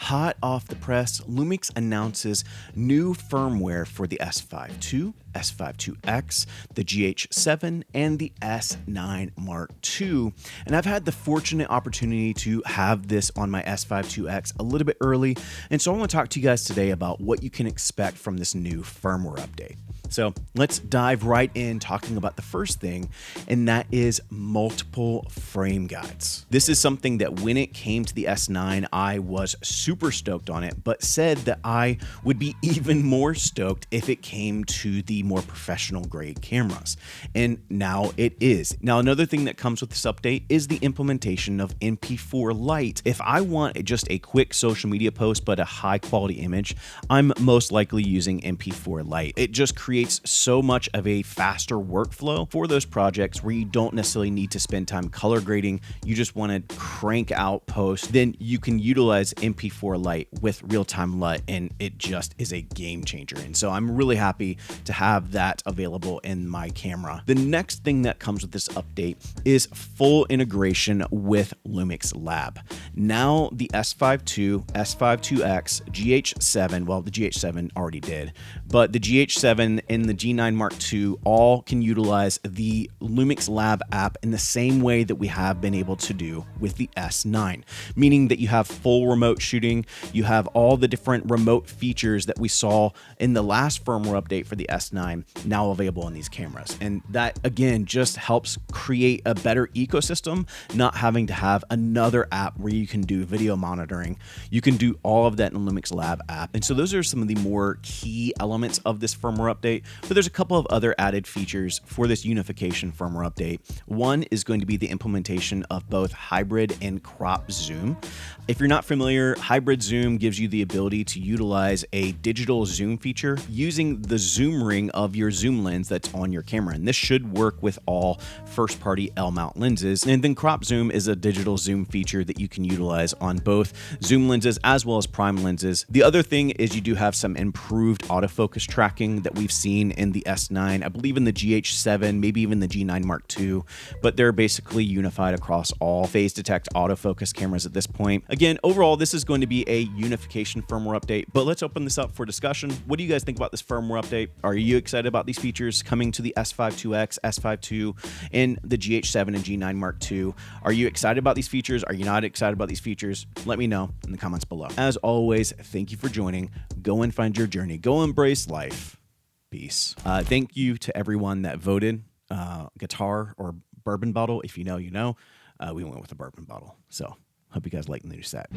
Hot off the press, Lumix announces new firmware for the S5 II, S5iiX, the GH7, and the S9 Mark II. And I've had the fortunate opportunity to have this on my S5 iiX a little bit early, and so I want to talk to you guys today about what you can expect from this new firmware update. So let's dive right in talking about the first thing, and that is multiple frame guides. This is something that when it came to the S9, I was super stoked on it, but said that I would be even more stoked if it came to the more professional grade cameras. And now it is. Now, another thing that comes with this update is the implementation of MP4 Light. If I want just a quick social media post, but a high quality image, I'm most likely using MP4 Light. It just creates so much of a faster workflow for those projects where you don't necessarily need to spend time color grading. You just want to crank out posts. Then you can utilize MP4 Light with real-time LUT, and it just is a game changer. And so I'm really happy to have that available in my camera. The next thing that comes with this update is full integration with Lumix Lab. Now the S5 II, S5 iiX, GH7, well, the GH7 already did, but the GH7 and the G9 Mark II all can utilize the Lumix Lab app in the same way that we have been able to do with the S9, meaning that you have full remote shooting, you have all the different remote features that we saw in the last firmware update for the S9 now available in these cameras. And that, again, just helps create a better ecosystem, not having to have another app where you can do video monitoring. You can do all of that in the Lumix Lab app. And so those are some of the more key elements of this firmware update, but there's a couple of other added features for this unification firmware update. One is going to be the implementation of both hybrid and crop zoom. If you're not familiar, hybrid zoom gives you the ability to utilize a digital zoom feature using the zoom ring of your zoom lens that's on your camera. And this should work with all first-party L-mount lenses. And then crop zoom is a digital zoom feature that you can utilize on both zoom lenses as well as prime lenses. The other thing is you do have some improved autofocus tracking that we've seen in the S9, I believe in the GH7, maybe even the G9 Mark II, but they're basically unified across all phase detect autofocus cameras at this point. Again, overall, this is going to be a unification firmware update, but let's open this up for discussion. What do you guys think about this firmware update? Are you excited about these features coming to the S5 iiX, S5 II, and the GH7 and G9 Mark II? Are you excited about these features? Are you not excited about these features? Let me know in the comments below. As always, thank you for joining. Go and find your journey. Go embrace life. Peace. Thank you to everyone that voted guitar or bourbon bottle. If you know, you know. We went with a bourbon bottle. So hope you guys like the new set.